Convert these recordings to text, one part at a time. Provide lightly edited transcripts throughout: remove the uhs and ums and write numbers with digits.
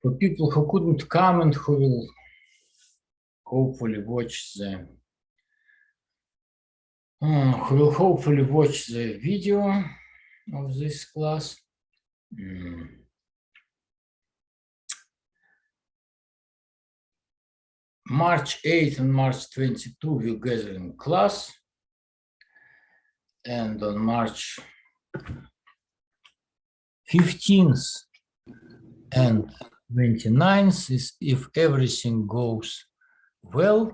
For people who couldn't come and who will hopefully watch the video of this class. March 8th and March 22 we'll gather in class, and on March 15th and 29th is if everything goes well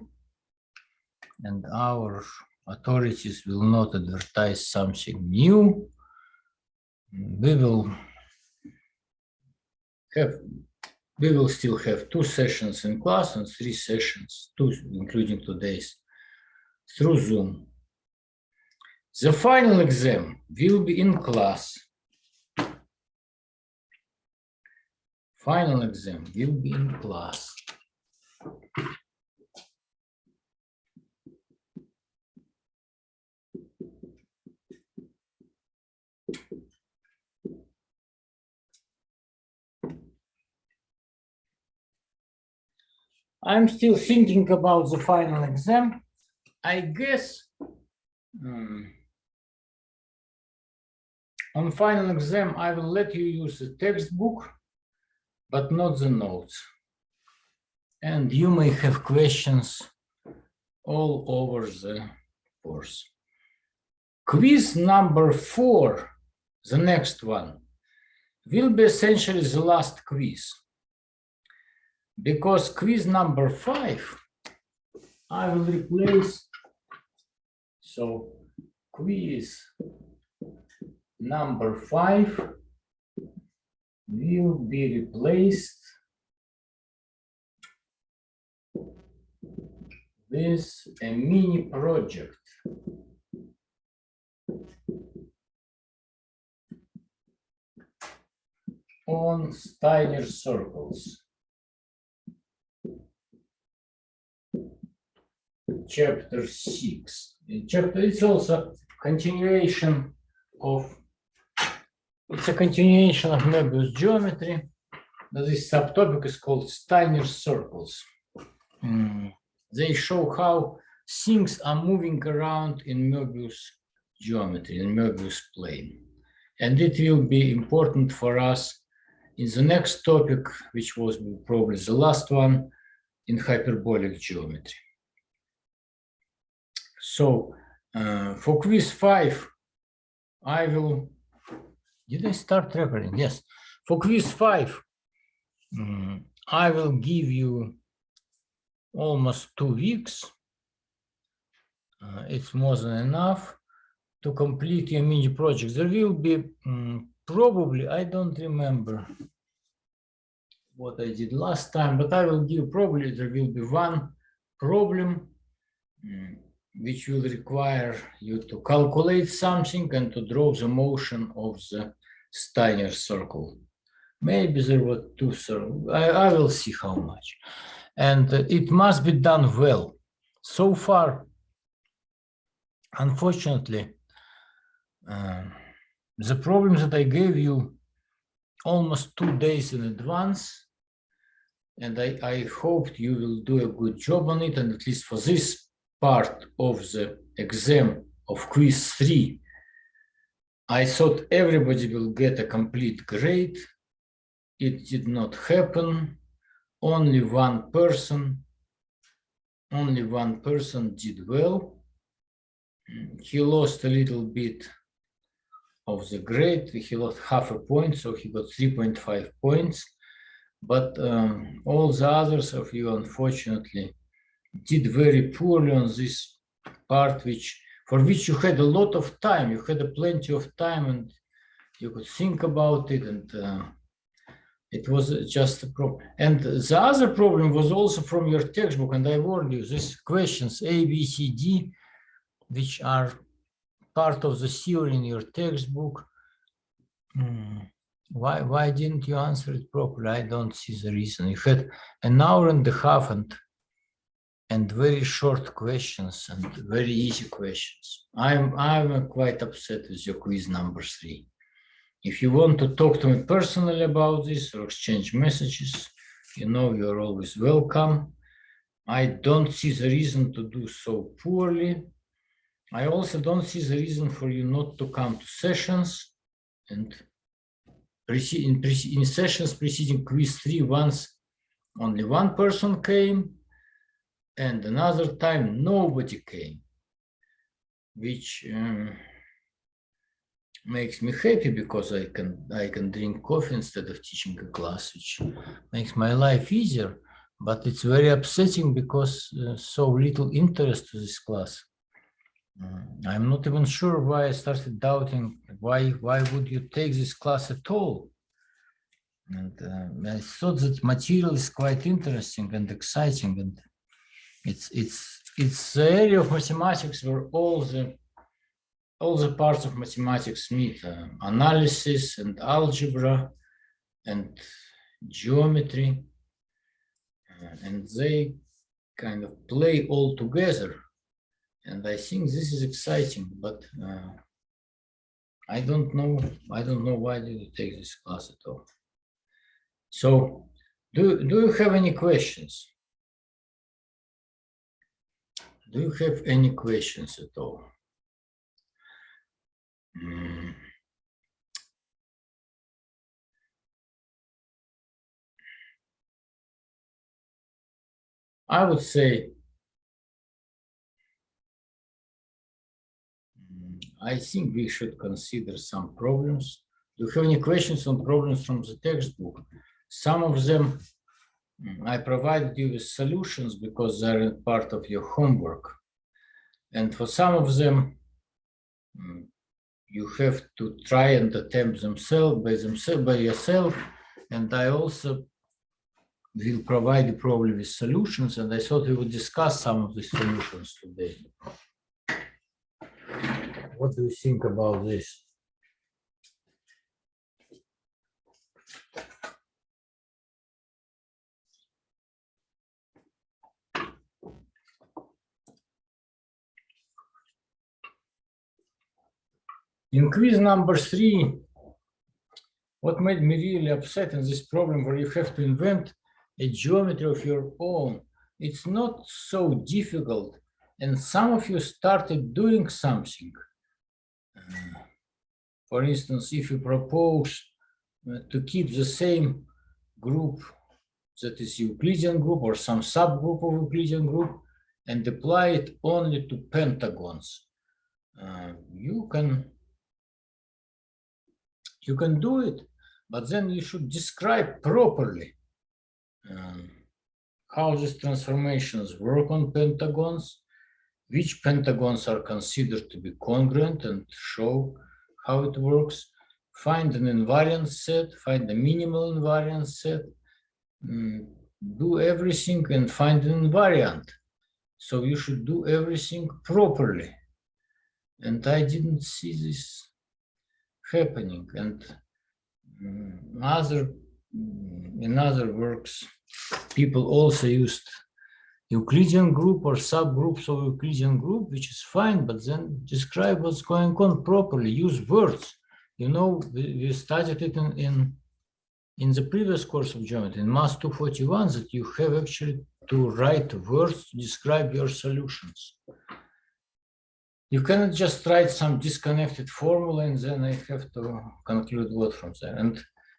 and our authorities will not advertise something new, we will still have 2 sessions in class and 3 sessions, 2 including today's, through Zoom. The final exam will be in class. Final exam will be in class. I'm still thinking about the final exam. I guess on final exam, I will let you use the textbook, but not the notes. And you may have questions all over the course. Quiz number 4, the next one, will be essentially the last quiz. Because quiz number 5, I will replace, so quiz number 5 will be replaced with a mini project. On Steiner circles. Chapter 6. It's also continuation of, it's a continuation of Moebius geometry. This subtopic is called Steiner circles. They show how things are moving around in Moebius geometry, in Moebius plane. And it will be important for us in the next topic, which was probably the last one, in hyperbolic geometry. So for quiz 5, I will, did I start recording? Yes. For quiz 5, I will give you almost 2 weeks. It's more than enough to complete your mini project. There will be probably, I don't remember what I did last time, but I will give probably there will be 1 problem which will require you to calculate something and to draw the motion of the Steiner circle. Maybe there were 2 circles. I will see how much. And it must be done well. So far, unfortunately, the problems that I gave you almost 2 days in advance, and I hoped you will do a good job on it, and at least for this part of the exam of quiz 3, I thought everybody will get a complete grade. It did not happen. Only one person did well. He lost a little bit of the grade. He lost half a point, so he got 3.5 points. But all the others of you, unfortunately, did very poorly on this part, for which you had a lot of time. You had plenty of time, and you could think about it, and it was just a problem. And the other problem was also from your textbook, and I warned you, these questions A, B, C, D, which are part of the theory in your textbook. Why didn't you answer it properly? I don't see the reason. You had an hour and a half and very short questions and very easy questions. I'm quite upset with your quiz number 3. If you want to talk to me personally about this or exchange messages, you know you're always welcome. I don't see the reason to do so poorly. I also don't see the reason for you not to come to sessions. And in sessions preceding quiz 3, once only one person came, and another time nobody came, which makes me happy because I can drink coffee instead of teaching a class, which makes my life easier. But it's very upsetting because so little interest to this class. I'm not even sure why I started doubting why would you take this class at all. And I thought that material is quite interesting and exciting, and it's the area of mathematics where all the parts of mathematics meet: analysis and algebra and geometry, and they kind of play all together. And I think this is exciting, but I don't know why did you take this class at all. So, do you have any questions? Do you have any questions at all? I would say, I think we should consider some problems. Do you have any questions on problems from the textbook? Some of them I provided you with solutions because they're part of your homework. And for some of them, you have to try and attempt by yourself. And I also will provide you probably with solutions. And I thought we would discuss some of the solutions today. What do you think about this? In quiz number 3, what made me really upset in this problem where you have to invent a geometry of your own, it's not so difficult, and some of you started doing something. For instance, if you propose to keep the same group that is Euclidean group or some subgroup of Euclidean group and apply it only to pentagons, you can do it, but then you should describe properly how these transformations work on pentagons, which pentagons are considered to be congruent, and show how it works. Find an invariant set, find a minimal invariant set, do everything and find an invariant. So you should do everything properly. And I didn't see this happening. And in other works, people also used Euclidean group or subgroups of Euclidean group, which is fine, but then describe what's going on properly, use words. You know, we studied it in the previous course of geometry, in Math 241, that you have actually to write words to describe your solutions. You cannot just write some disconnected formula and then I have to conclude what from there.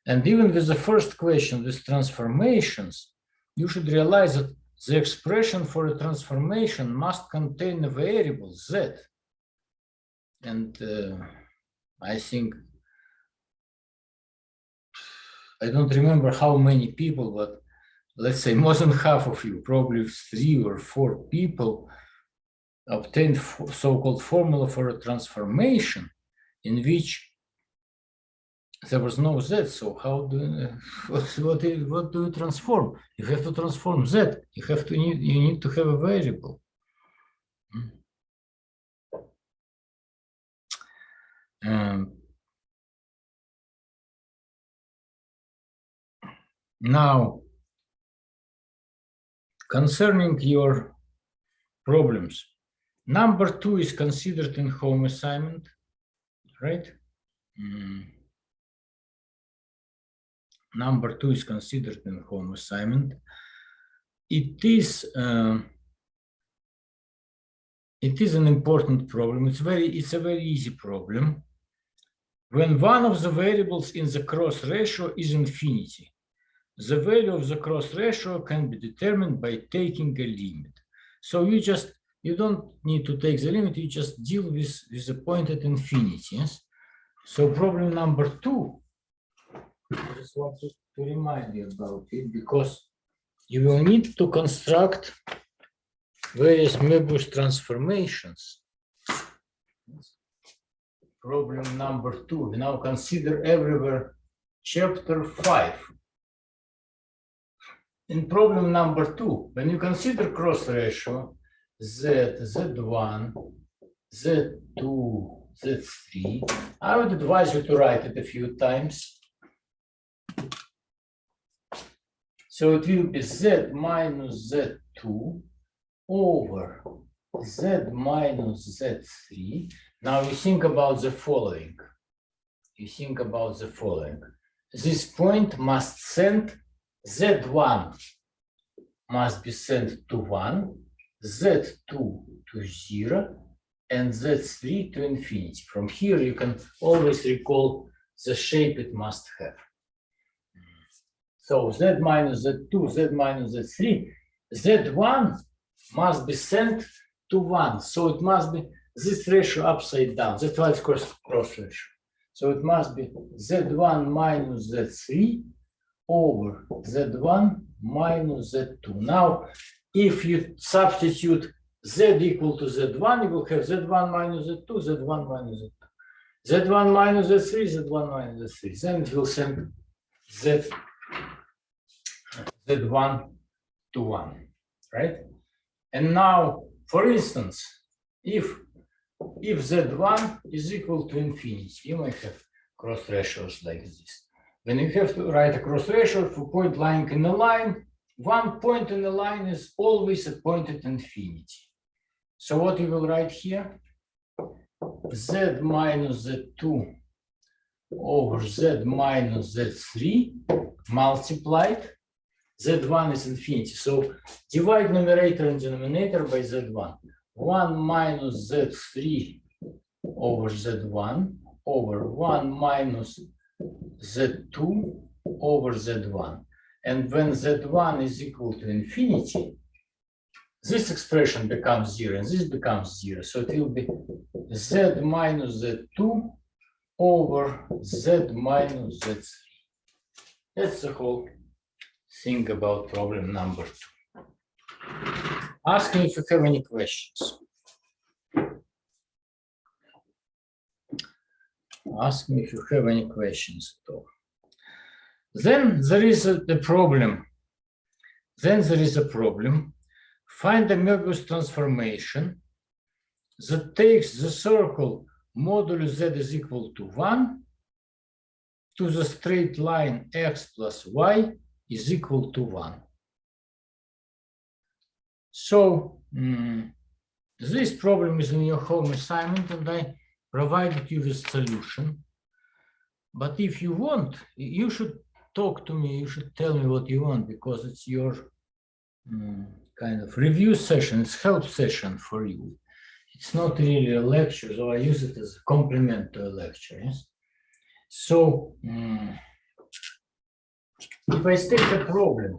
And even with the first question, with transformations, you should realize that the expression for a transformation must contain a variable z. And I think, I don't remember how many people, but let's say more than half of you, probably 3 or 4 people, obtained so-called formula for a transformation in which there was no z. So how do what do you transform? You have to transform z. You need to have a variable. Now, concerning your problems, number 2 is considered in home assignment, right? number 2 is considered in home assignment. It is an important problem. It's a very easy problem. When one of the variables in the cross ratio is infinity, the value of the cross ratio can be determined by taking a limit. So you don't need to take the limit, you just deal with the point at infinity. Yes? So problem number 2, I just want to remind you about it, because you will need to construct various Moebius transformations. Problem number 2. We now consider everywhere chapter 5. In problem number 2, when you consider cross ratio Z, Z1, Z2, Z3, I would advise you to write it a few times. So it will be Z minus Z2 over Z minus Z3. Now you think about the following. This point must send Z1 must be sent to 1, Z2 to 0, and Z3 to infinity. From here, you can always recall the shape it must have. So Z minus Z2, Z minus Z3, Z1 must be sent to 1. So it must be this ratio upside down. That's why it's cross ratio. So it must be Z1 minus Z3 over Z1 minus Z2. Now, if you substitute Z equal to Z1, you will have Z1 minus Z2, Z1 minus Z2. Z1 minus Z3, Z1 minus Z3. Then it will send Z1 to 1, right? And now, for instance, if Z1 is equal to infinity, you might have cross ratios like this. When you have to write a cross ratio for point lying in a line, one point in the line is always a point at infinity. So what you will write here? Z minus Z2 over Z minus Z3 multiplied. Z1 is infinity. So divide numerator and denominator by Z1. 1 minus Z3 over Z1 over 1 minus Z2 over Z1. And when Z1 is equal to infinity, this expression becomes 0 and this becomes 0. So it will be Z minus Z2 over Z minus Z3. That's the whole thing about problem number 2. Ask me if you have any questions. Ask me if you have any questions at all. Then there is the problem. Find a Moebius transformation that takes the circle modulus z is equal to 1 to the straight line x plus y is equal to 1. So this problem is in your home assignment and I provided you with solution. But if you want, you should talk to me, you should tell me what you want, because it's your kind of review session, it's help session for you. It's not really a lecture, so I use it as a complement to a lecture. Yes? So if I state a problem,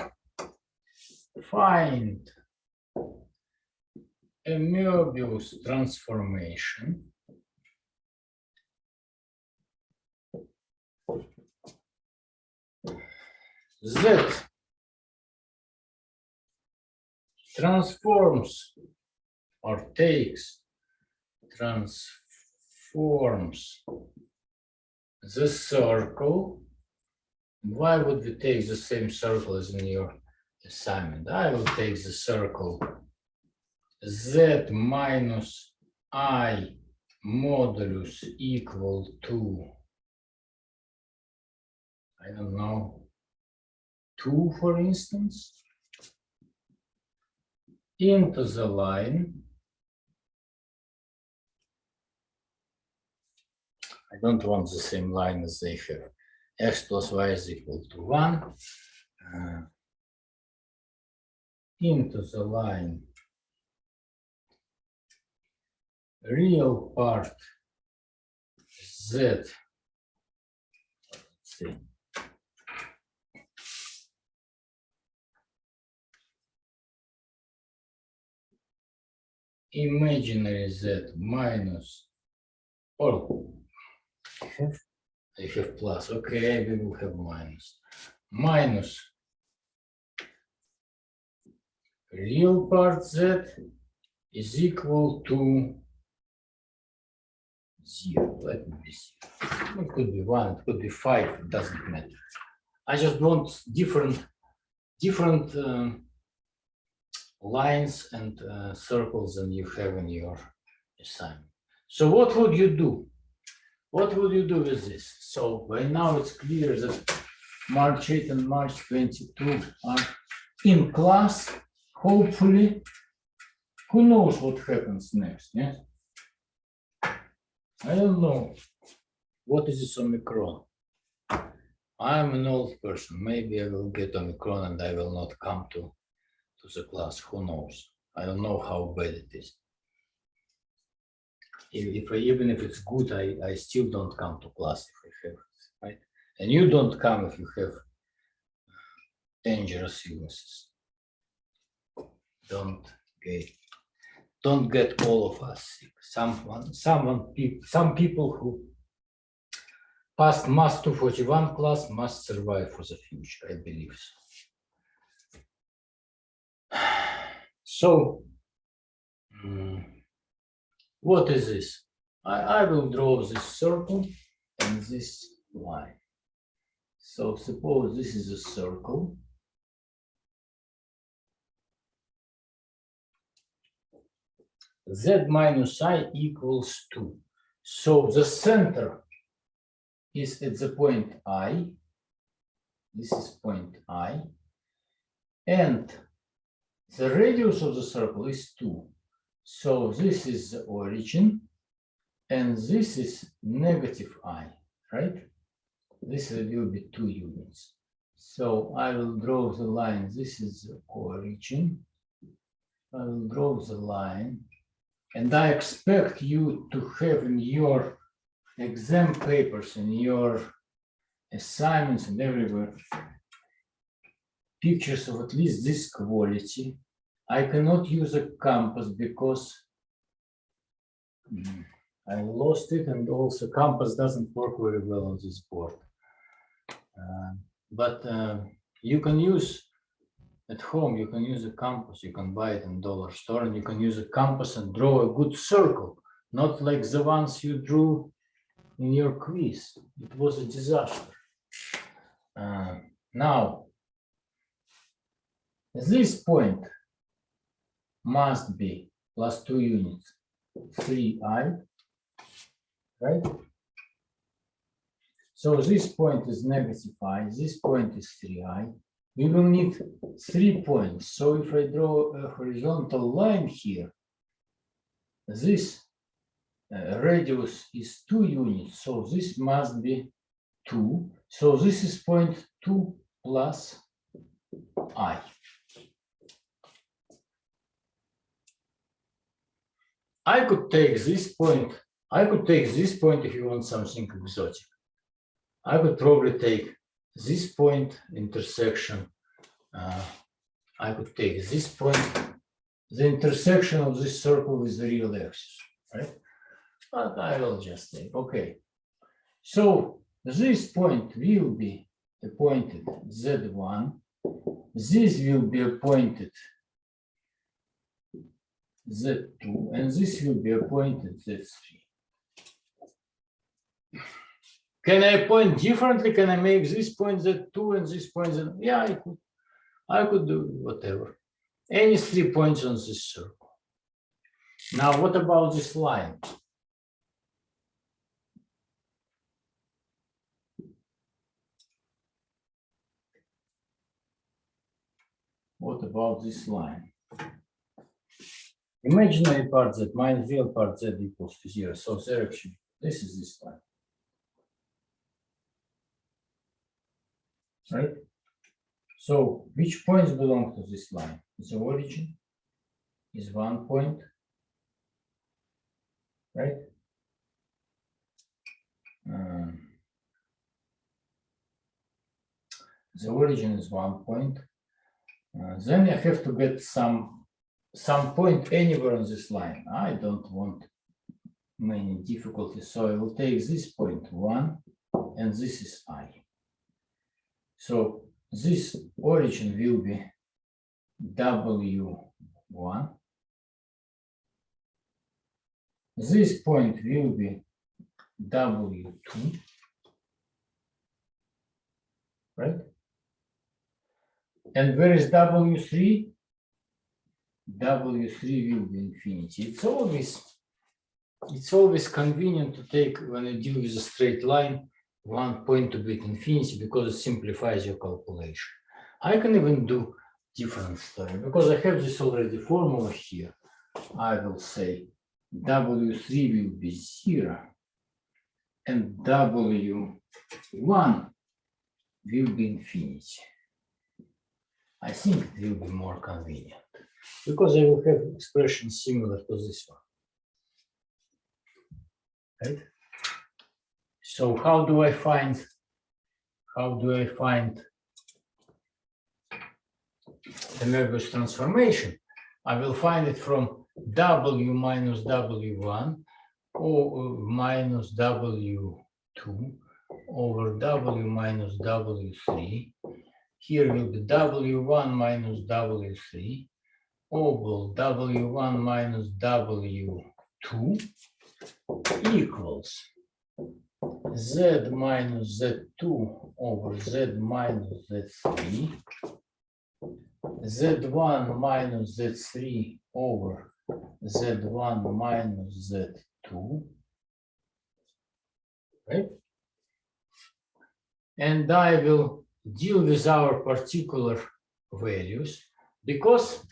find a Moebius transformation that transforms or transforms the circle. Why would we take the same circle as in your assignment? I will take the circle Z minus I modulus equal to, I don't know, 2, for instance, into the line. I don't want the same line as they have. x plus y is equal to 1 into the line real part z, let's see, imaginary z minus, or I have plus, okay, we will have minus real part z is equal to 0. Let me see. It could be 1, it could be 5, it doesn't matter. I just want different lines and circles than you have in your assignment. So what would you do? What would you do with this? So by now it's clear that March 8 and March 22 are in class. Hopefully, who knows what happens next, yes? I don't know. What is this Omicron? I'm an old person. Maybe I will get Omicron and I will not come to the class. Who knows? I don't know how bad it is. Even if it's good, I still don't come to class if I have it, right? And you don't come if you have dangerous illnesses. Don't get all of us sick. Some people who passed Mass 241 class must survive for the future, I believe so. So, what is this? I will draw this circle and this line. So suppose this is a circle. Z minus I equals 2. So the center is at the point I. This is point I. And the radius of the circle is 2. So this is the origin. And this is negative I, right? This will be 2 units. So I will draw the line. This is the origin. I will draw the line. And I expect you to have in your exam papers, in your assignments and everywhere, pictures of at least this quality. I cannot use a compass because I lost it, and also compass doesn't work very well on this board. But you can use at home, you can use a compass, you can buy it in dollar store, and you can use a compass and draw a good circle, not like the ones you drew in your quiz. It was a disaster. Now, this point must be plus 2 units, 3i, right? So this point is negative I, this point is 3i. We will need 3 points. So if I draw a horizontal line here, this radius is 2 units. So this must be 2. So this is point 2 plus I. I could take this point. I could take this point if you want something exotic. I would probably take this point, intersection. I could take this point, the intersection of this circle with the real axis, right? But I will just take, okay. So this point will be appointed Z1. This will be appointed Z2, and this will be appointed Z3. Can I appoint differently? Can I make this point Z2 and this point Z? Yeah, I could. I could do whatever. Any 3 points on this circle. Now, what about this line? What about this line? Imaginary part Z minus real part Z equals to 0. So direction, this is this line. right? So which points belong to this line? The origin is 1 point, right? The origin is 1 point. Then I have to get some point anywhere on this line. I don't want many difficulties, so I will take this point 1, and this is I. So this origin will be W1. This point will be W2, right? And where is W3? W3 will be infinity. It's always convenient to take, when you deal with a straight line, one point to be infinity because it simplifies your calculation. I can even do different story because I have this already formula here. I will say W3 will be 0 and W1 will be infinity. I think it will be more convenient because I will have expressions similar to this one. Right? So how do I find the Moebius transformation? I will find it from W minus W1 or minus W2 over W minus W3. Here will be W1 minus W3 over W1 minus W2 equals Z minus Z2 over Z minus Z3, Z1 minus Z3 over Z1 minus Z2, right? And I will deal with our particular values because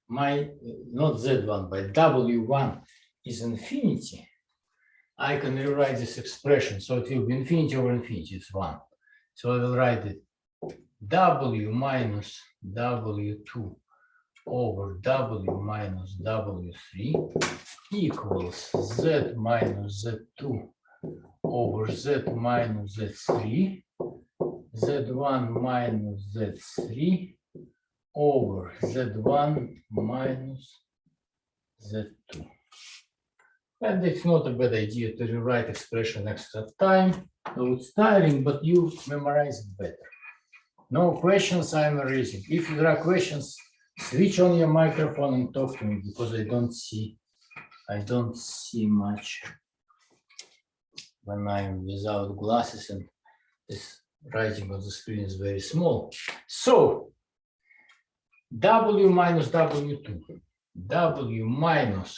my, not Z1, but W1 is infinity. I can rewrite this expression, so it will be infinity over infinity, it's 1. So I will write it W minus W2 over W minus W3 equals Z minus Z2 over Z minus Z3, Z1 minus Z3 over Z1 minus Z2. And it's not a bad idea to rewrite expression extra time. So it's tiring, but you memorize it better. No questions I'm raising. If there are questions, switch on your microphone and talk to me because I don't see much when I'm without glasses and this writing on the screen is very small. So W minus W2, W minus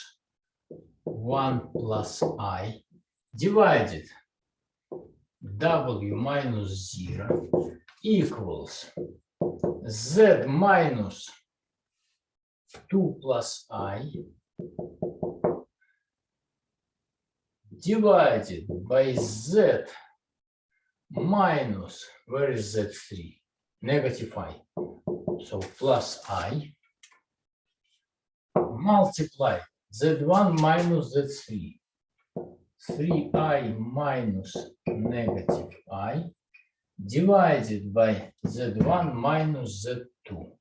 1 plus I divided W minus 0 equals Z minus 2 plus I divided by Z minus, where is Z3? Negative I. So plus I multiply Z1 minus Z3, 3I minus negative I divided by Z1 minus Z2,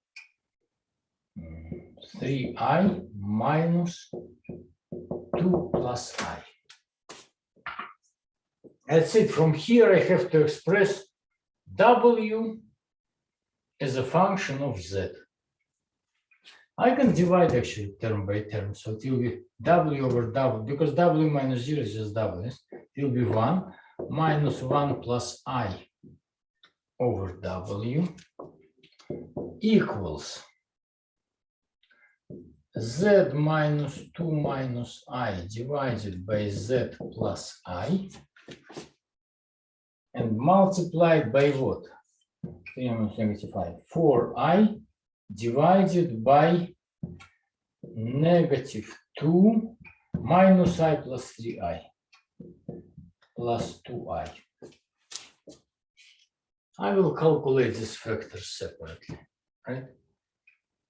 3I minus 2 plus I. That's it. From here I have to express W as a function of Z. I can divide actually term by term, so it will be W over W, because W minus 0 is just W. It will be 1 minus 1 plus I over W equals Z minus 2 minus I divided by Z plus I and multiplied by what? 3 minus negative I, 4I divided by negative 2 minus I plus 3I plus 2I. I will calculate these factors separately, right?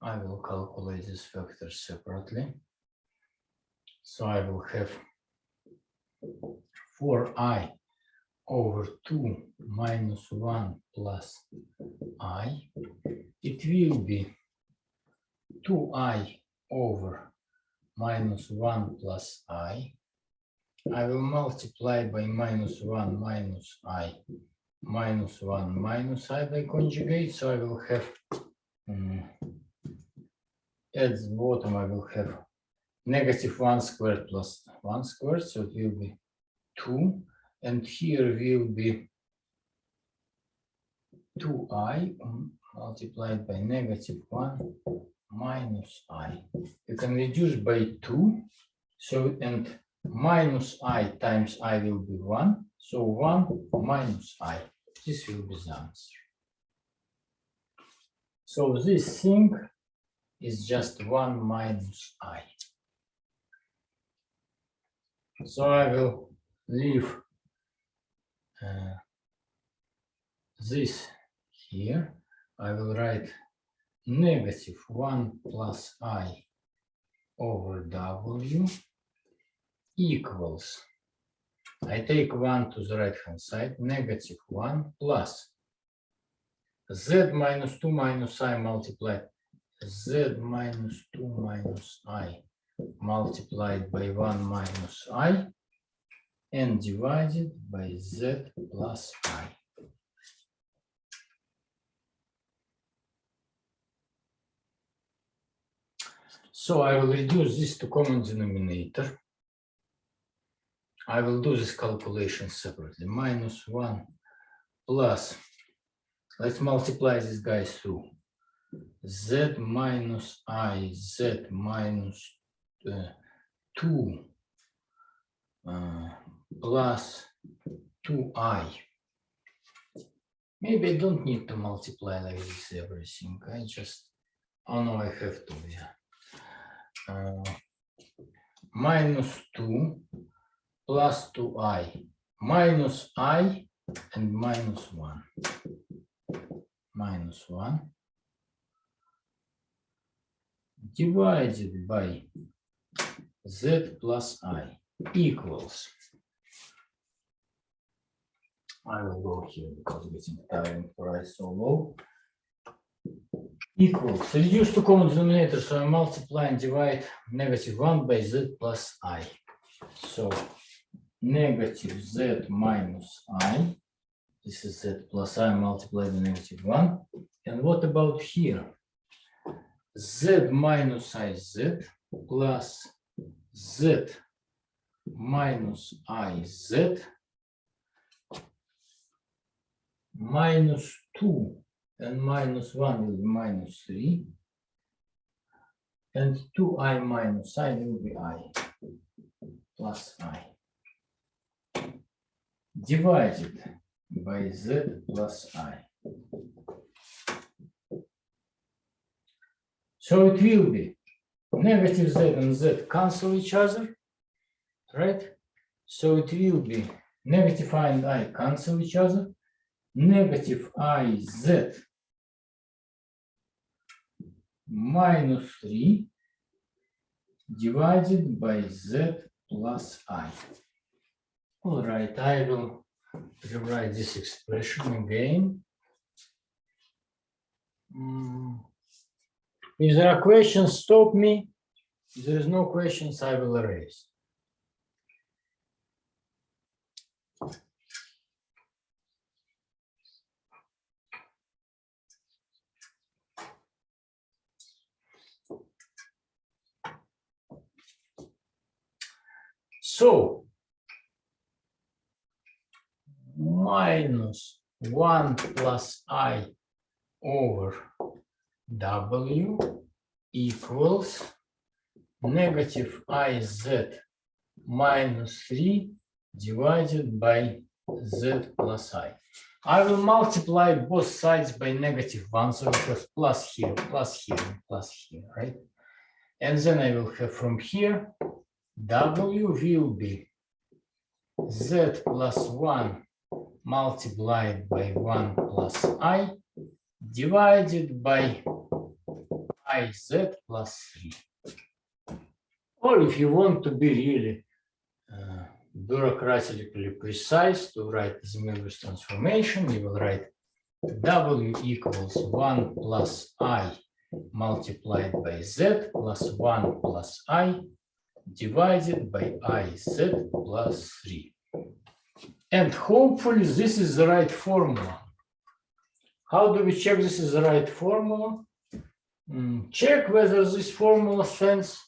I will calculate these factors separately. So I will have 4i over 2 minus 1 plus I. It will be 2i over minus 1 plus I. I will multiply by minus 1 minus I, minus 1 minus I by conjugate. So I will have, at the bottom, I will have negative 1 squared plus 1 squared. So it will be 2. And here will be 2i multiplied by negative 1 minus I. You can reduce by 2. So, and minus I times I will be 1. So 1 minus I. This will be the answer. So this thing is just 1 minus I. So I will leave this here. I will write negative 1 plus I over W equals, I take 1 to the right hand side, negative 1 plus Z minus 2 minus I multiplied Z minus 2 minus I multiplied by 1 minus I and divided by Z plus I. So I will reduce this to common denominator. I will do this calculation separately. Minus 1 plus, let's multiply these guys through. Z minus I, Z minus 2 plus 2I. Maybe I don't need to multiply like this everything. I just, oh no, I have to, yeah. Minus 2 plus 2I, minus I and minus 1. Minus 1 divided by Z plus I equals, I will go here because getting tiring price so low, equals, reduce to common denominator, so I multiply and divide negative 1 by Z plus I. So negative Z minus I, this is Z plus I multiplied by negative 1. And what about here? Z minus I Z plus Z minus I Z minus 2 and minus 1 will be minus 3. And 2I minus I will be I plus I. Divided by Z plus I. So it will be negative Z and Z cancel each other, right? So it will be negative I and I cancel each other. Negative IZ minus 3 divided by Z plus I. All right, I will rewrite this expression again. If there are questions, stop me. If there is no questions, I will erase. So, minus 1 plus I over W equals negative IZ minus 3 divided by Z plus I. I will multiply both sides by negative 1, so we have plus here, and plus here, right? And then I will have from here, W will be Z plus 1 multiplied by 1 plus I divided by iz plus 3. Or if you want to be really bureaucratically precise to write the Moebius transformation, you will write W equals 1 plus I multiplied by Z plus 1 plus I divided by iz plus 3. And hopefully this is the right formula. How do we check this is the right formula? Check whether this formula sends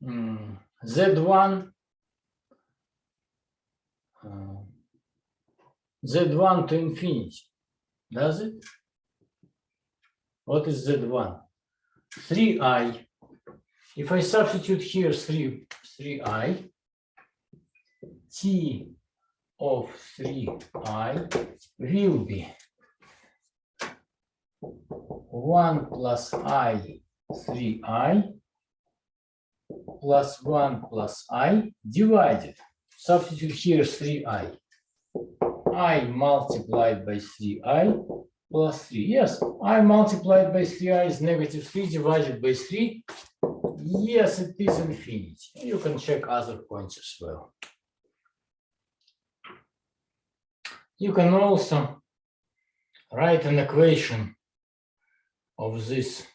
Z1 to infinity. Does it? What is Z1? 3I. If I substitute here 3I, T of 3I will be 1 plus I 3I plus 1 plus I divided. Substitute here 3I. I multiplied by 3I plus 3. Yes, I multiplied by 3I is negative 3 divided by 3. Yes, it is infinity. You can check other points as well. You can also write an equation of this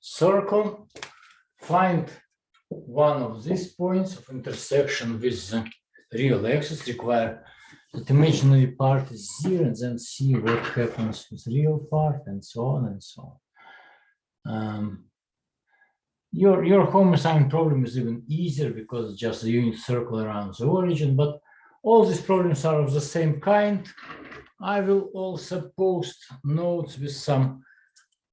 circle, find one of these points of intersection with the real axis, require that imaginary part is 0, and then see what happens with the real part, and so on and so on. Your home assignment problem is even easier because just the unit circle around the origin, but all these problems are of the same kind. I will also post notes with some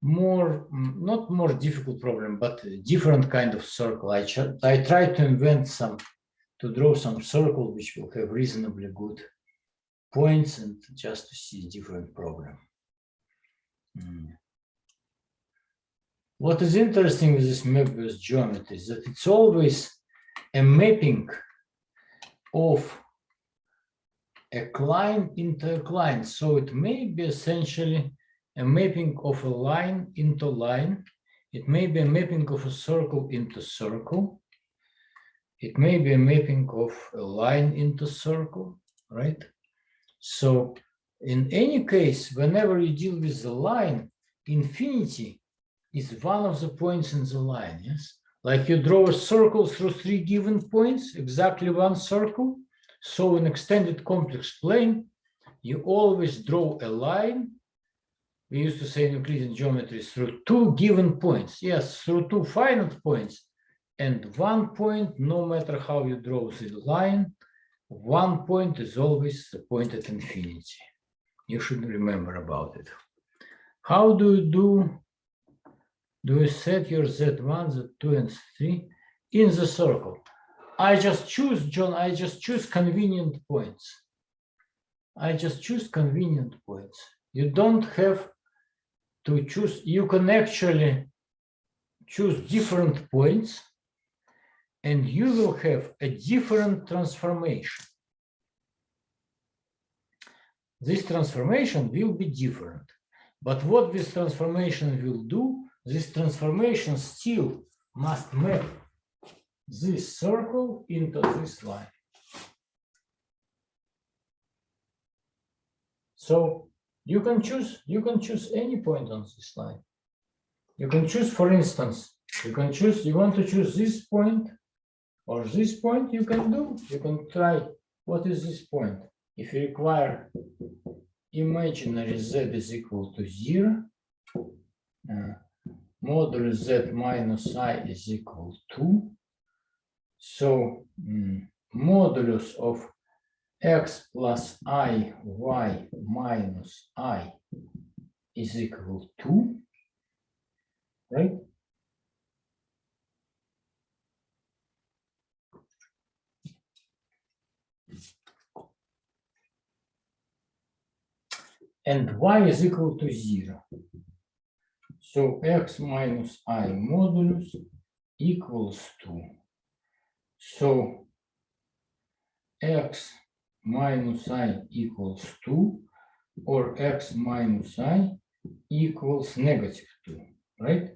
more, not more difficult problem, but different kind of circle. I try to invent some, to draw some circle which will have reasonably good points and just to see different problem. What is interesting with this Moebius geometry is that it's always a mapping of a Cline into a Cline. So it may be essentially a mapping of a line into line. It may be a mapping of a circle into circle. It may be a mapping of a line into circle, right? So in any case, whenever you deal with the line, infinity is one of the points in the line, yes? Like you draw a circle through 3 given points, exactly one circle. So in extended complex plane, you always draw a line. We used to say in Euclidean geometry through 2 given points. Yes, through 2 finite points. And 1 point, no matter how you draw the line, 1 point is always the point at infinity. You should remember about it. How do you do? Do you set your Z1, Z2, and 3 in the circle? I just choose, John, I just choose convenient points. I just choose convenient points. You don't have to choose, you can actually choose different points and you will have a different transformation. This transformation will be different. But what this transformation will do, this transformation still must map this circle into this line. So you can choose any point on this line. You can choose, for instance, you can choose, you want to choose this point or this point, you can do. You can try, what is this point? If you require imaginary z is equal to 0, modulus z minus I is equal to, so modulus of x plus I y minus I is equal to, right? And y is equal to 0. So x minus I modulus equals to, so x minus I equals 2 or x minus I equals negative 2, right?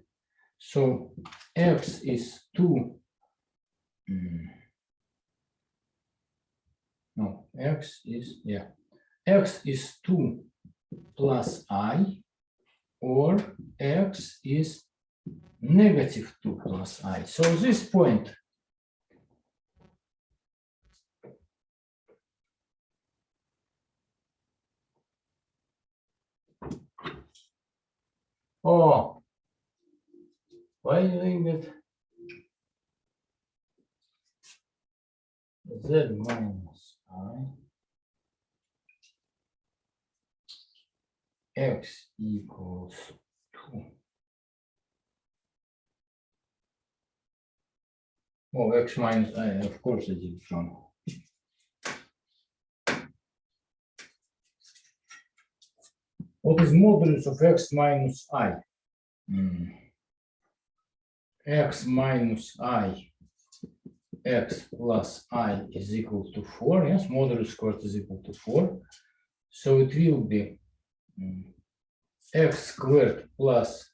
So x is 2. No, x is 2 plus I, or x is negative 2 plus I. So this point why are you doing that? Z minus I x equals 2. Oh, x minus I, of course I did wrong. What is modulus of x minus I? X minus I, x plus I is equal to 4. Yes, modulus squared is equal to 4. So it will be x squared plus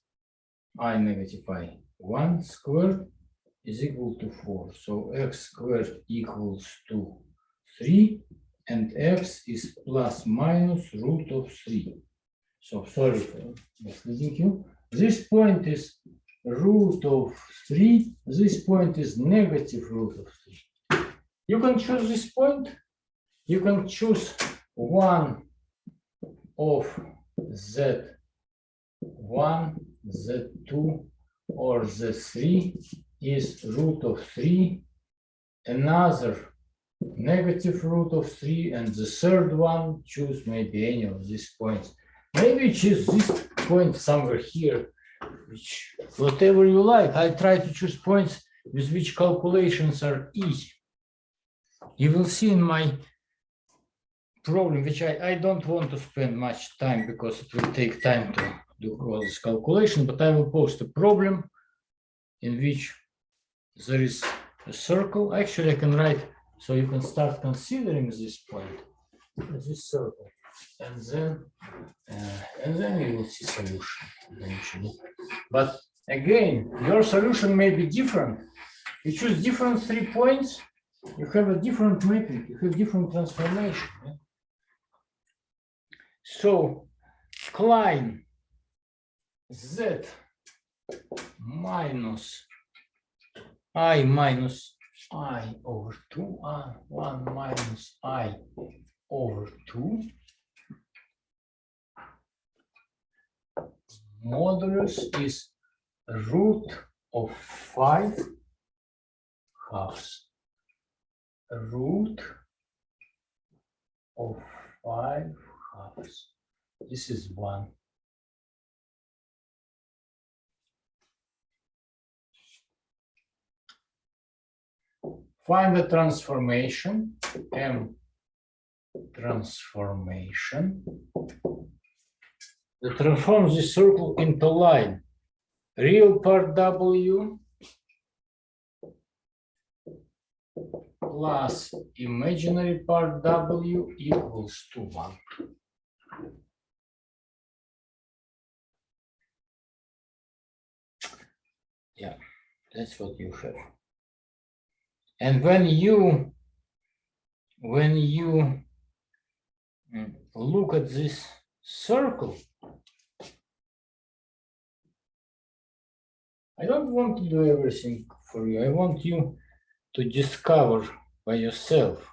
I negative I 1 squared is equal to 4. So x squared equals to 3, and x is plus minus root of 3. So sorry for misleading you. This point is root of 3. This point is negative root of 3. You can choose this point. You can choose one of z1, z2, or z3 is root of 3, another negative root of 3, and the third one, choose maybe any of these points. Maybe choose this point somewhere here, which whatever you like. I try to choose points with which calculations are easy. You will see in my problem, which I don't want to spend much time because it will take time to do all this calculation, but I will post a problem in which there is a circle. Actually, I can write, so you can start considering this point, this circle, and then you will see solution eventually. But again, your solution may be different. You choose different 3 points, you have a different metric, you have different transformation. Yeah? So Cline z minus I over 2, 1 minus I over 2, modulus is root of 5 halves, root of 5 halves. This is 1. Find the transformation, M transformation, that transforms this circle into line. Real part W plus imaginary part W equals to 1. Yeah, that's what you have. And when you look at this circle, I don't want to do everything for you. I want you to discover by yourself.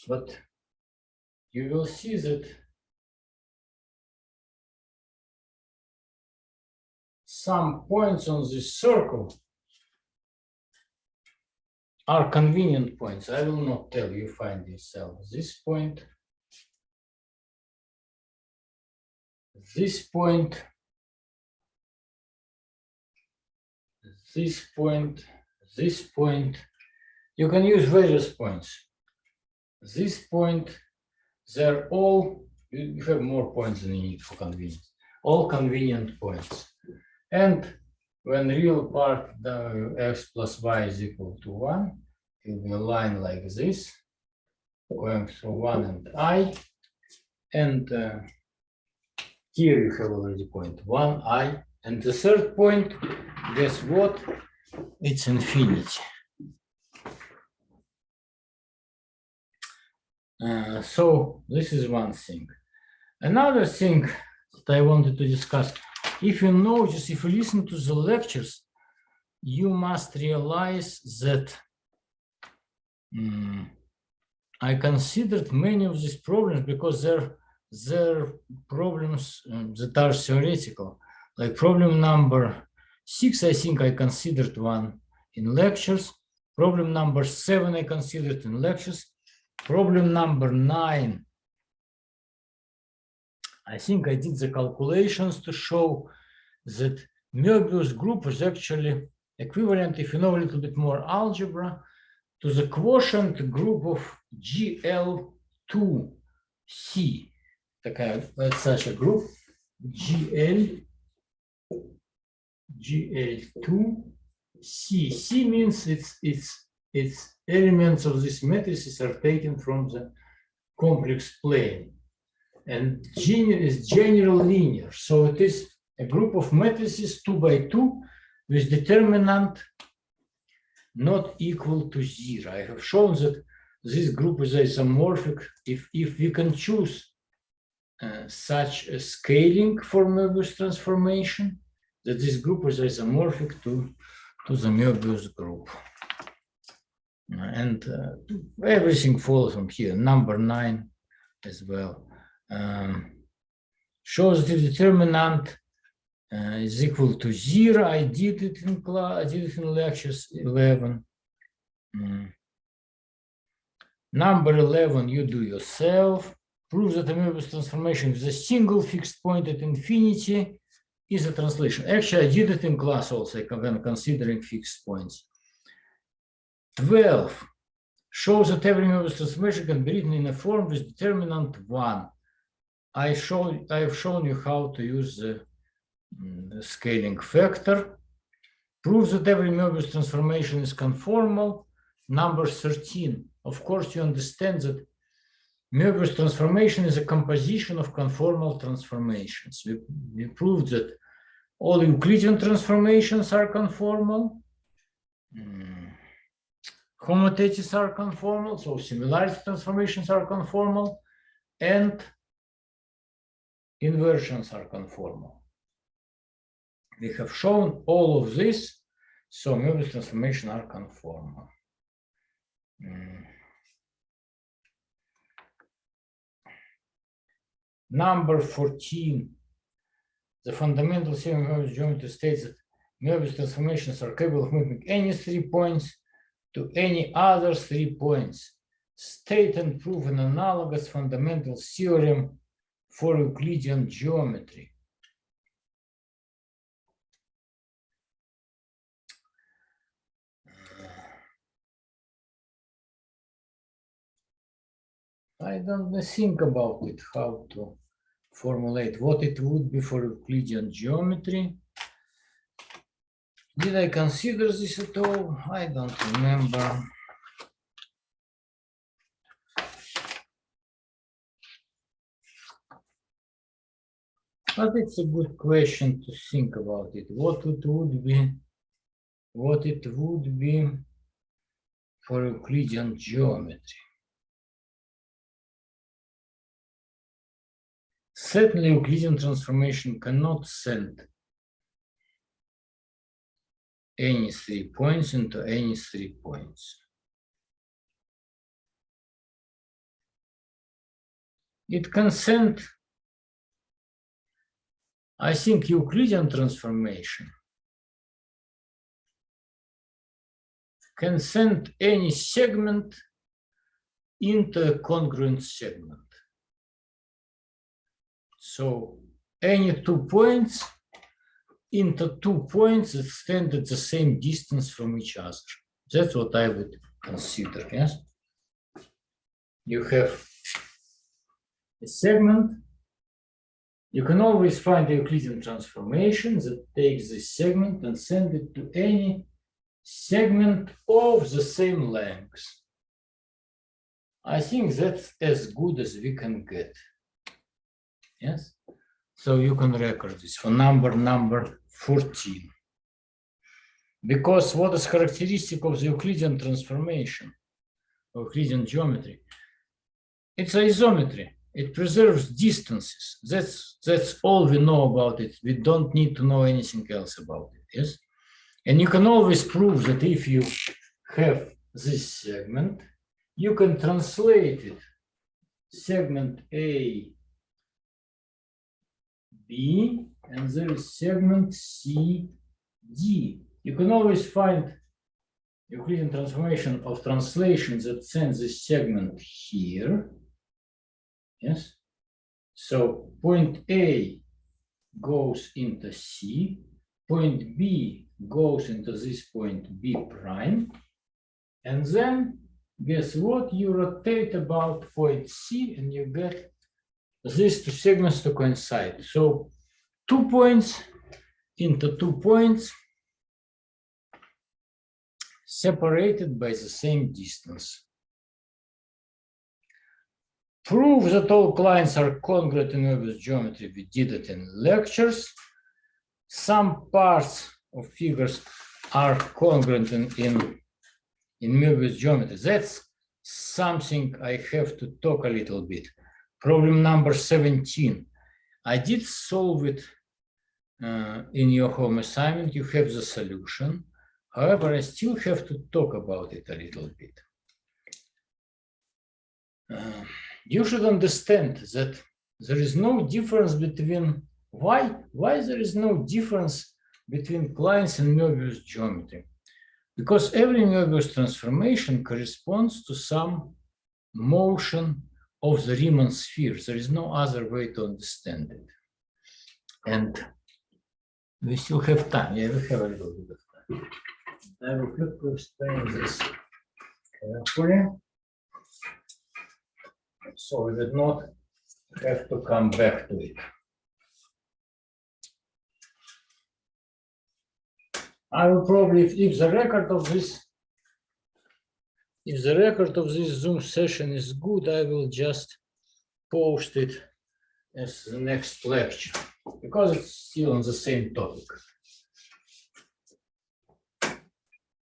But you will see that some points on this circle are convenient points. I will not tell you, find yourself. This point, this point, this point, this point. You can use various points. This point, they're all, you have more points than you need for convenience. All convenient points. And when real part W x plus y is equal to 1, will be a line like this, going through 1 and I, and here you have already point 1, I, and the third point, guess what? It's infinity. So this is one thing. Another thing that I wanted to discuss, if you notice, if you listen to the lectures, you must realize that I considered many of these problems because they're problems that are theoretical. Like problem number 6, I think I considered one in lectures. Problem number 7, I considered in lectures. Problem number 9, I think I did the calculations to show that Moebius group is actually equivalent, if you know a little bit more algebra, to the quotient group of GL2C. That's such a group, GL2C. C means its elements of this matrices are taken from the complex plane. And G is general linear. So it is a group of matrices 2 by 2 with determinant not equal to 0. I have shown that this group is isomorphic if we can choose such a scaling for Moebius transformation, that this group is isomorphic to the Moebius group. And everything follows from here. Number 9 as well. Shows the determinant is equal to 0. I did it in class. I did it in lectures 11. Number 11 you do yourself. Prove that the Moebius transformation with a single fixed point at infinity is a translation. Actually, I did it in class also when considering fixed points. 12 shows that every Moebius transformation can be written in a form with determinant 1. I have shown you how to use the scaling factor. Proves that every Moebius transformation is conformal. Number 13. Of course, you understand that Moebius transformation is a composition of conformal transformations. We proved that all Euclidean transformations are conformal. Homotheties are conformal, so similarity transformations are conformal, and inversions are conformal. We have shown all of this, so Moebius transformations are conformal. Number 14, the fundamental theorem of Moebius geometry states that Moebius transformations are capable of mapping any 3 points to any other 3 points. State and prove an analogous fundamental theorem for Euclidean geometry. I don't think about it, how to formulate what it would be for Euclidean geometry. Did I consider this at all? I don't remember. But it's a good question to think about it. What it would be for Euclidean geometry. Certainly, Euclidean transformation cannot send any 3 points into any 3 points. It can send, I think, Euclidean transformation can send any segment into a congruent segment. So any 2 points into 2 points that stand at the same distance from each other. That's what I would consider, yes? You have a segment. You can always find the Euclidean transformation that takes this segment and send it to any segment of the same length. I think that's as good as we can get. Yes? So you can record this for number 14. Because what is characteristic of the Euclidean transformation, Euclidean geometry? It's isometry. It preserves distances. That's all we know about it. We don't need to know anything else about it. Yes? And you can always prove that if you have this segment, you can translate it, segment A, B, and there is segment C, D. You can always find Euclidean transformation of translation that sends this segment here. Yes. So point A goes into C, point B goes into this point B prime, and then guess what? You rotate about point C and you get these two segments to coincide. So 2 points into 2 points separated by the same distance. Prove that all Clines are congruent in Moebius geometry. We did it in lectures. Some parts of figures are congruent in Moebius geometry. That's something I have to talk a little bit. Problem number 17. I did solve it in your home assignment. You have the solution. However, I still have to talk about it a little bit. You should understand that there is no difference between why there is no difference between Clines and Moebius geometry. Because every Moebius transformation corresponds to some motion of the Riemann sphere. There is no other way to understand it. And we still have time. Yeah, we have a little bit of time. I will have to explain this carefully, so we did not have to come back to it. I will probably, if the record of this Zoom session is good, I will just post it as the next lecture, because it's still on the same topic.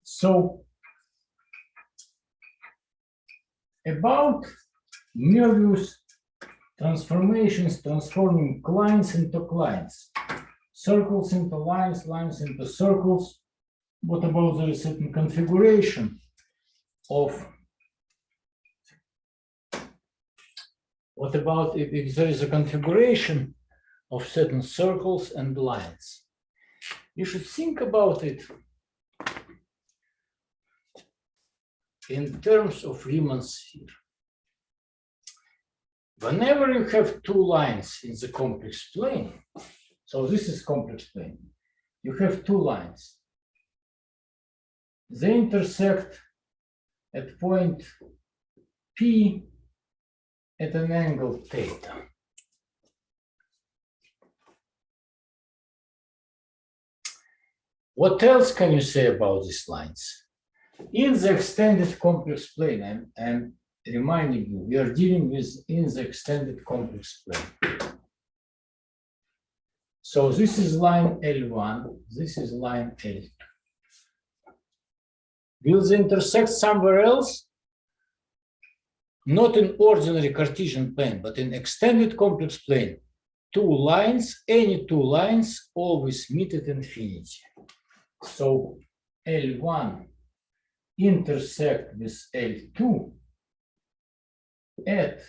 So, about Moebius transformations, transforming Clines into Clines, circles into lines, lines into circles. What about the certain configuration of, what about if there is a configuration of certain circles and lines? You should think about it in terms of Riemann sphere. Whenever you have two lines in the complex plane, so this is complex plane, you have two lines. They intersect at point P at an angle theta. What else can you say about these lines? In the extended complex plane, I'm reminding you, we are dealing with in the extended complex plane. So this is line L1, this is line L2. Will they intersect somewhere else? Not in ordinary Cartesian plane, but in extended complex plane. Two lines, any two lines, always meet at infinity. So L1 intersect with L2 at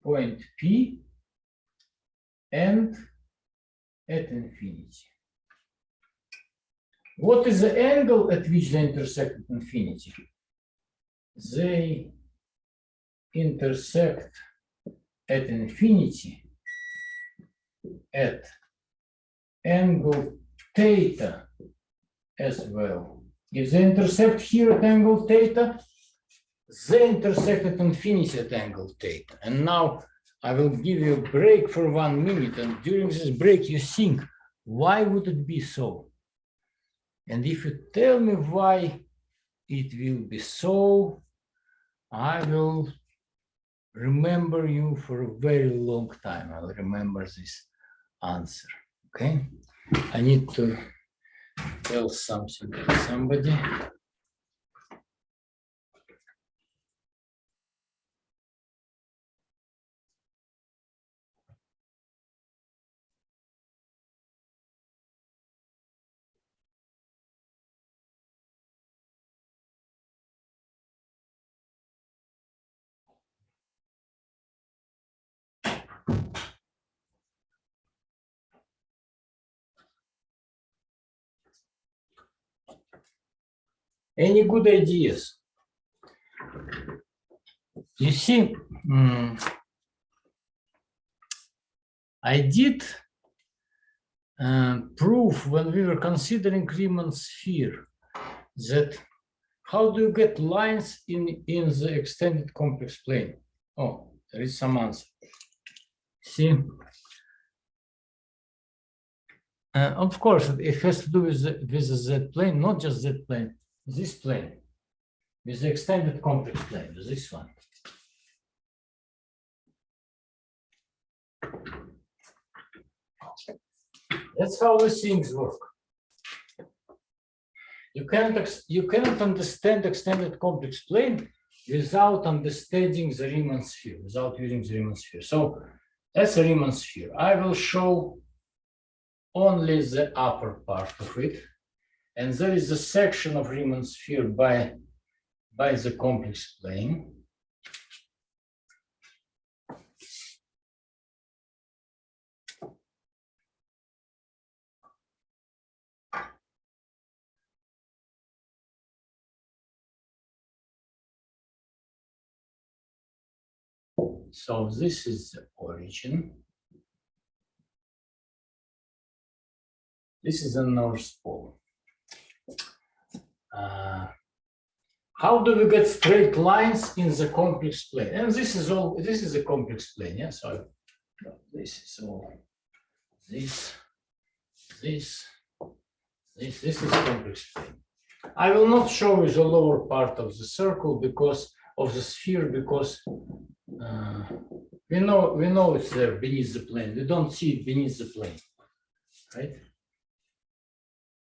point P and at infinity. What is the angle at which they intersect at infinity? They intersect at infinity at angle theta as well. If they intersect here at angle theta, they intersect at infinity at angle theta. And now I will give you a break for 1 minute, and during this break you think, why would it be so? And if you tell me why it will be so, I will remember you for a very long time. I'll remember this answer. Okay? I need to tell something to somebody. Any good ideas? You see, I did prove when we were considering Riemann sphere that how do you get lines in the extended complex plane? Oh, there is some answer. See, of course, it has to do with the Z plane, not just Z plane, this plane, with the extended complex plane, this one. That's how the things work. You cannot understand extended complex plane without understanding the Riemann sphere, without using the Riemann sphere. So that's a Riemann sphere. I will show only the upper part of it, and there is a section of Riemann sphere by the complex plane. So this is the origin. This is the North Pole. How do we get straight lines in the complex plane? And this is all. This is a complex plane. Yeah. So this is all. This is complex plane. I will not show you the lower part of the circle because of the sphere, because we know it's there beneath the plane. We don't see it beneath the plane, right?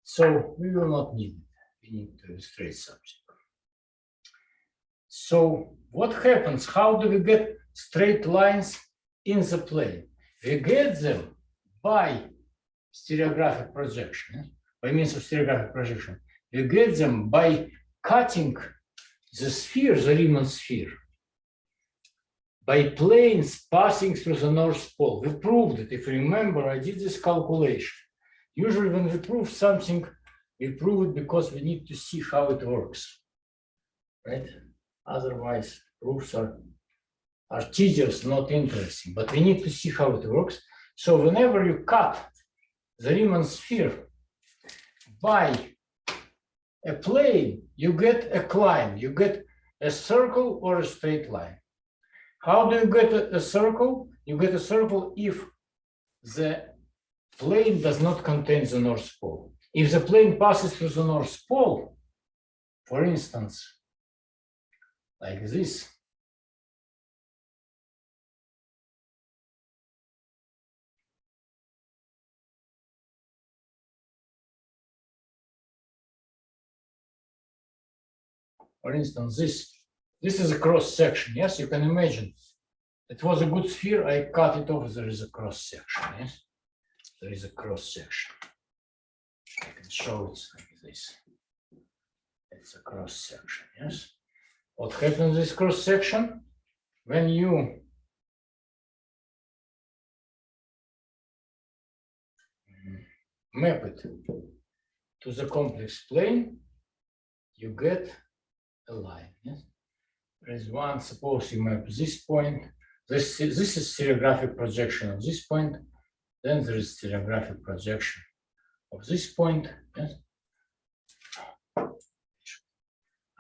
So we will not need it. We need to illustrate something. So what happens? How do we get straight lines in the plane? We get them by stereographic projection. By means of stereographic projection, we get them by cutting the sphere, the Riemann sphere, by planes passing through the North Pole. We proved it. If you remember, I did this calculation. Usually when we prove something, we prove it because we need to see how it works, right? Otherwise, proofs are tedious, not interesting, but we need to see how it works. So whenever you cut the Riemann sphere by a plane, you get a Cline, you get a circle or a straight line. How do you get a circle? You get a circle if the plane does not contain the North Pole. If the plane passes through the North Pole, for instance, like this, for instance, this is a cross section. Yes, you can imagine. It was a good sphere. I cut it off. There is a cross section. Yes, there is a cross section. I can show it like this. It's a cross section. Yes. What happens in this cross section when you map it to the complex plane? You get a line. Yes? There is one. Suppose you map this point. This is stereographic projection of this point. Then there is stereographic projection of this point. Yes?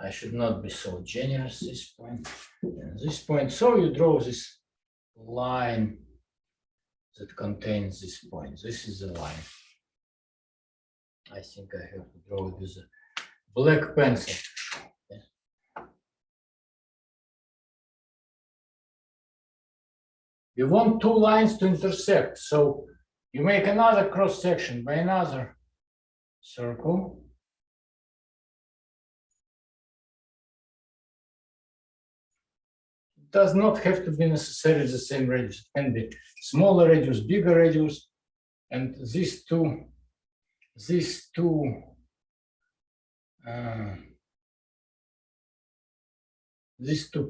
I should not be so generous. This point and this point. So you draw this line that contains this point. This is the line. I think I have to draw it with a black pencil. Okay. We want two lines to intersect, so you make another cross section by another circle. It does not have to be necessarily the same radius. It can be smaller radius, bigger radius, and these two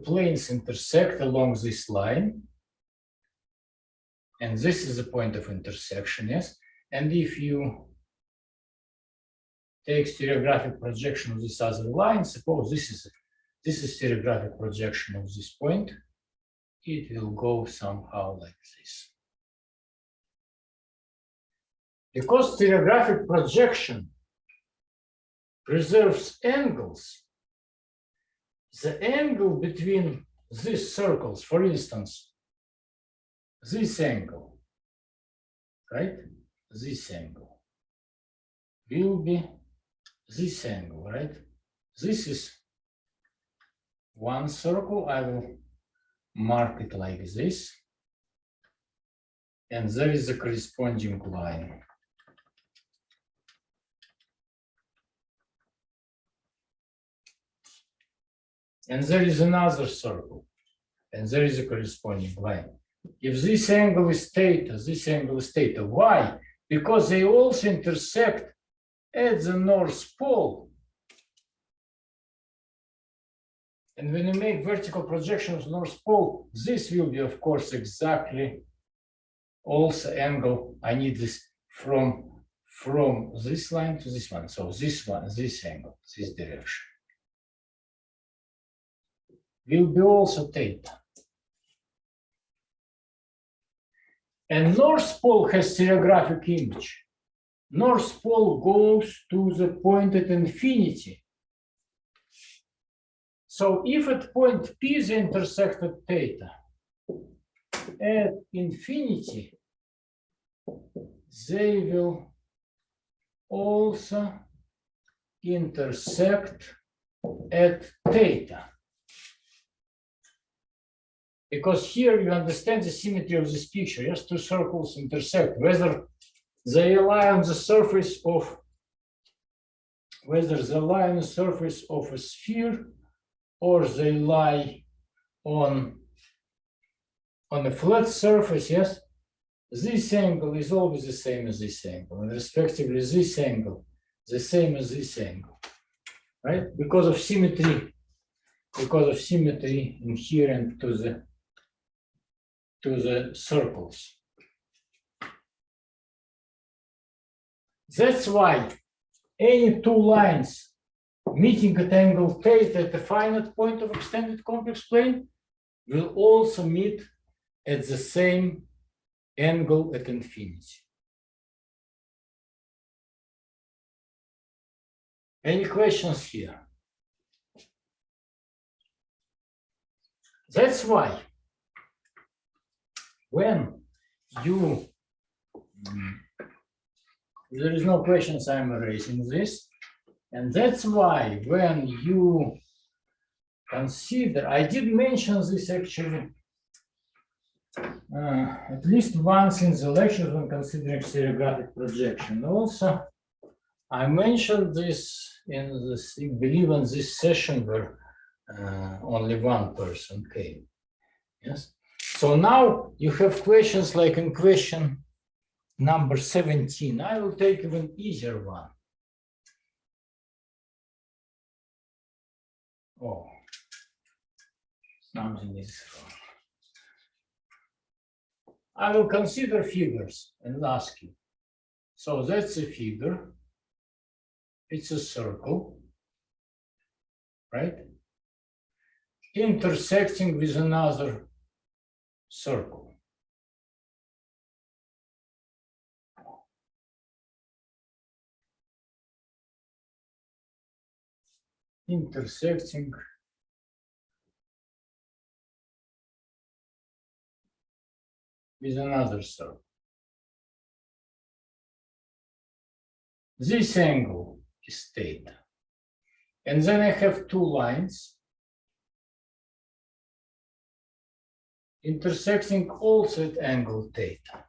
planes intersect along this line, and this is the point of intersection, yes? And if you take stereographic projection of this other line, suppose this is stereographic projection of this point, it will go somehow like this. Because stereographic projection preserves angles, the angle between these circles, for instance, this angle, right? This angle will be this angle, right? This is one circle. I will mark it like this. And there is a corresponding line. And there is another circle. And there is a corresponding line. If this angle is theta, this angle is theta. Why? Because they also intersect at the North Pole. And when you make vertical projection of North Pole, this will be, of course, exactly also angle. I need this from this line to this one. So this one, this angle, this direction will be also theta. And North Pole has stereographic image. North Pole goes to the point at infinity. So if at point P they intersect at theta, at infinity, they will also intersect at theta. Because here you understand the symmetry of this picture. Yes, two circles intersect, whether they lie on the surface of a sphere, or they lie on a flat surface. Yes, this angle is always the same as this angle, and respectively this angle the same as this angle, right? Because of symmetry inherent to the circles. That's why any two lines meeting at angle theta at a finite point of extended complex plane will also meet at the same angle at infinity. Any questions here? That's why when you, there is no questions, I'm erasing this. And that's why when you consider, I did mention this actually at least once in the lectures when considering stereographic projection. Also, I mentioned this in this, I believe in this session where only one person came. Yes. So now you have questions like in question number 17. I will take even easier one. Oh, something is wrong. I will consider figures and ask you. So that's a figure. It's a circle, right? Intersecting with another circle. Intersecting with another circle. This angle is theta. And then I have two lines intersecting also at angle theta.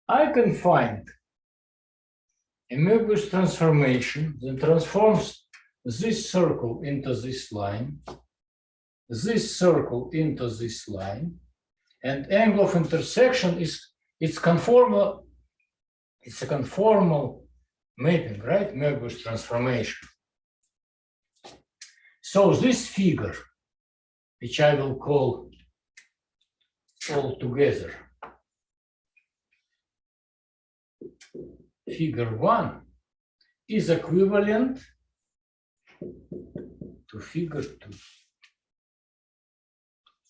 I can find a Moebius transformation that transforms this circle into this line, this circle into this line, and angle of intersection is it's conformal. It's a conformal mapping, right? Moebius transformation. So this figure, which I will call all together figure 1, is equivalent to figure 2.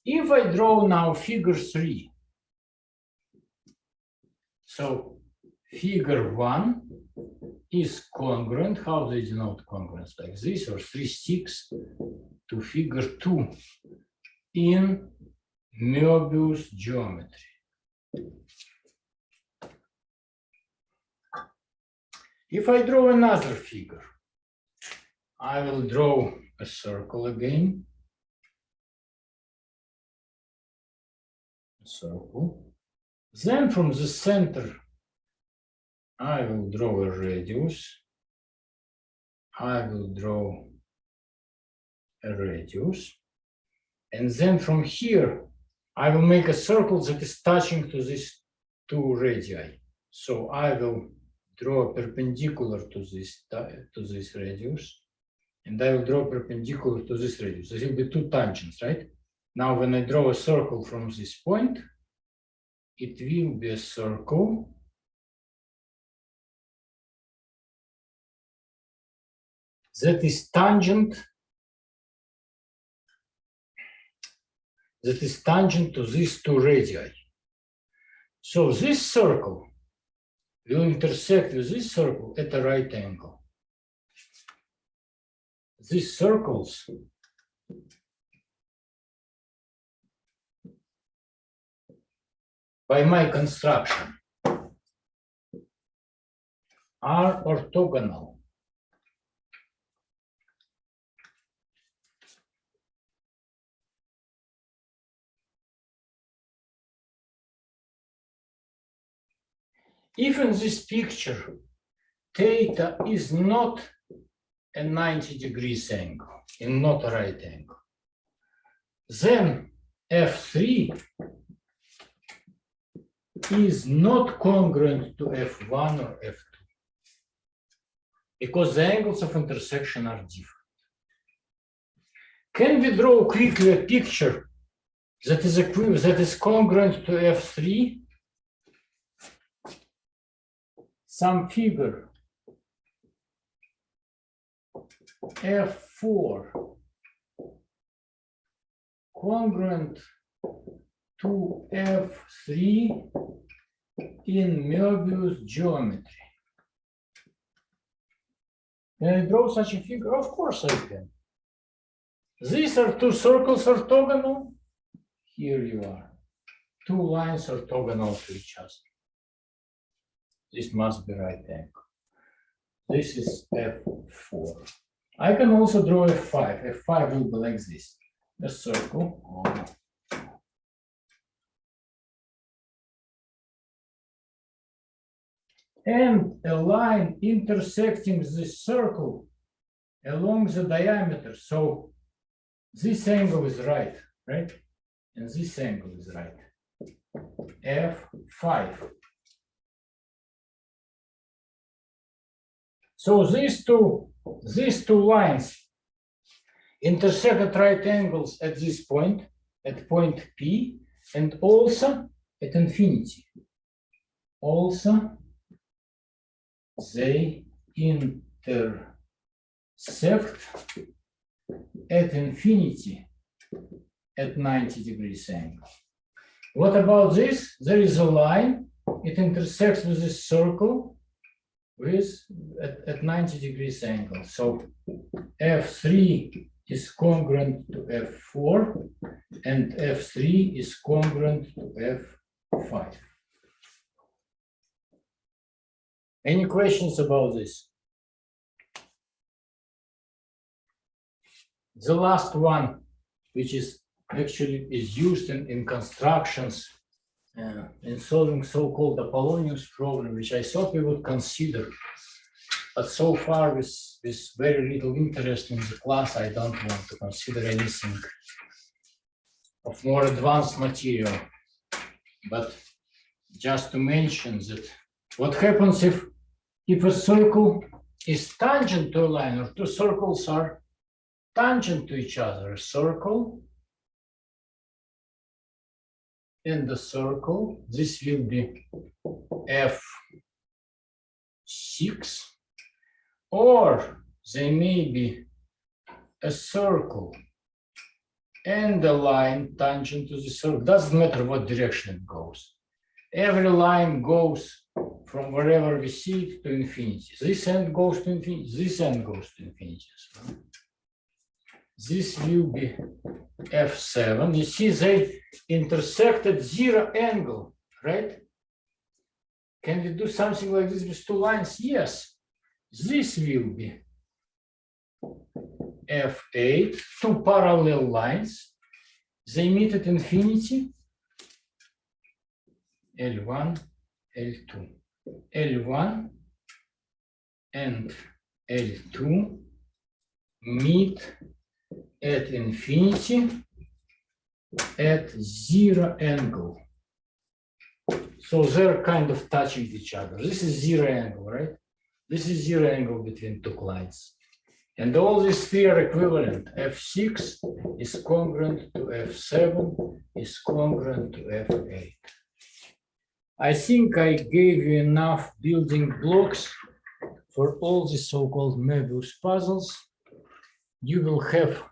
If I draw now figure 3, so figure 1 is congruent. How they denote congruence? Like this, or 3/6 to figure 2 in Moebius geometry. If I draw another figure, I will draw a circle again. A circle. Then from the center, I will draw a radius. I will draw a radius. And then from here, I will make a circle that is touching to these two radii. So I will draw a perpendicular to this radius. And I will draw perpendicular to this radius. There will be two tangents, right? Now, when I draw a circle from this point, it will be a circle that is tangent to these two radii. So this circle will intersect with this circle at a right angle. These circles by my construction are orthogonal. If in this picture theta is not a 90 degrees angle and not a right angle, then F3 is not congruent to F1 or F2 because the angles of intersection are different. Can we draw quickly a picture that is congruent to F3? Some figure F4 congruent to F3 in Moebius geometry. Can I draw such a figure? Of course I can. These are two circles orthogonal. Here you are. Two lines orthogonal to each other. This must be right angle. This is F4. I can also draw F5. F5 will be like this. A circle. And a line intersecting this circle along the diameter. So this angle is right? And this angle is right. F5. So these two lines intersect at right angles at this point, at point P, and also at infinity. Also, they intersect at infinity at 90 degrees angle. What about this? There is a line, it intersects with this circle at 90 degrees angle. So F3 is congruent to F4 and F3 is congruent to F5. Any questions about this? The last one, which is actually is used in constructions in solving so-called the Polonius problem, which I thought we would consider. But so far, with very little interest in the class, I don't want to consider anything of more advanced material. But just to mention that what happens if a circle is tangent to a line, or two circles are tangent to each other, a circle and the circle, this will be F6, or they may be a circle and a line tangent to the circle. Doesn't matter what direction it goes. Every line goes from wherever we see it to infinity. This end goes to infinity, this end goes to infinity. So this will be F7. You see they intersect at 0 angle, right? Can we do something like this with two lines? Yes. This will be F8, two parallel lines. They meet at infinity, L1, L2. L1 and L2 meet at infinity at 0 angle. So they're kind of touching each other. This is 0 angle, right? This is 0 angle between two lines. And all this three are equivalent. F6 is congruent to F7, is congruent to F8. I think I gave you enough building blocks for all the so-called Moebius puzzles. You will have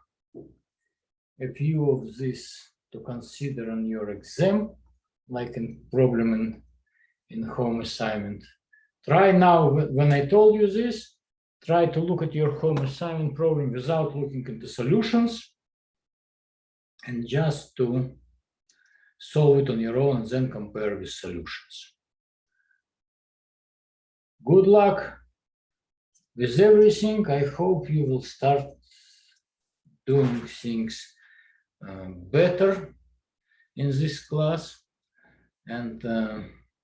a few of these to consider on your exam, like in problem in home assignment. Try now, when I told you this, try to look at your home assignment problem without looking at the solutions, and just to solve it on your own and then compare with solutions. Good luck with everything. I hope you will start doing things better in this class, and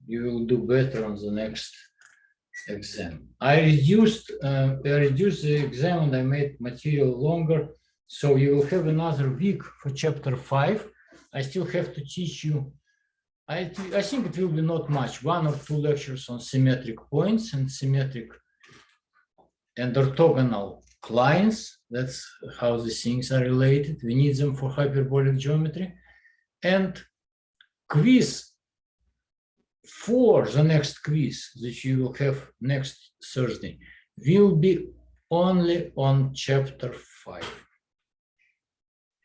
you will do better on the next exam. I reduced the exam and I made material longer, so you will have another week for chapter 5. I still have to teach you, I think it will be not much, 1 or 2 lectures on symmetric points and symmetric and orthogonal clines. That's how the things are related. We need them for hyperbolic geometry. And quiz for the next quiz that you will have next Thursday will be only on chapter 5.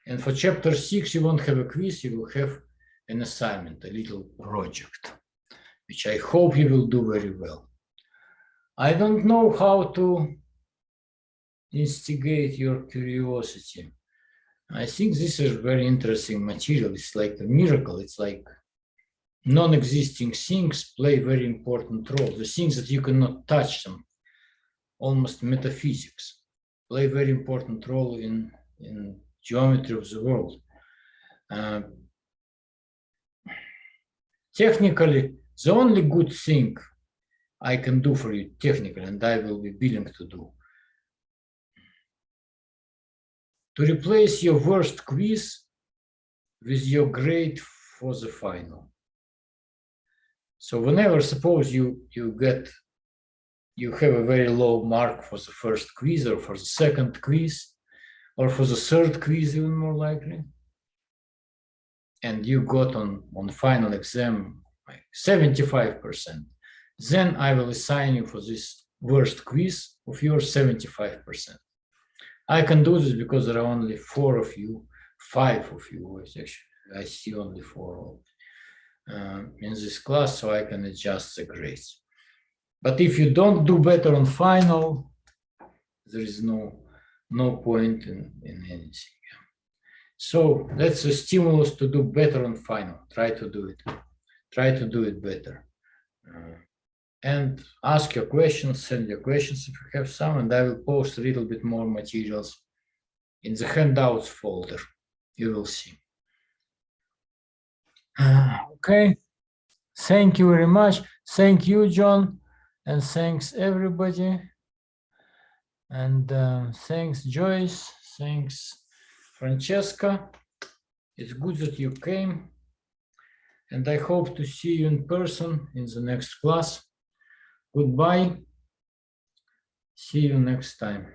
And for chapter 6, you won't have a quiz, you will have an assignment, a little project, which I hope you will do very well. I don't know how to instigate your curiosity. I think this is very interesting material. It's like a miracle. It's like non-existing things play very important role. The things that you cannot touch them, almost metaphysics, play very important role in geometry of the world. Technically, the only good thing I can do for you technically, and I will be willing to do, to replace your worst quiz with your grade for the final. So whenever, suppose you have a very low mark for the first quiz, or for the second quiz, or for the third quiz, even more likely, and you got on final exam like 75%, then I will assign you for this worst quiz of your 75%. I can do this because there are only 4 of you, 5 of you, actually, I see only 4 in this class, so I can adjust the grades. But if you don't do better on final, there is no point in anything. So that's a stimulus to do better on final. Try to do it. Try to do it better. and ask your questions, send your questions if you have some, and I will post a little bit more materials in the handouts folder. You will see. Okay. Thank you very much. Thank you, John, and thanks everybody. And thanks, Joyce. Thanks, Francesca. It's good that you came. And I hope to see you in person in the next class. Goodbye. See you next time.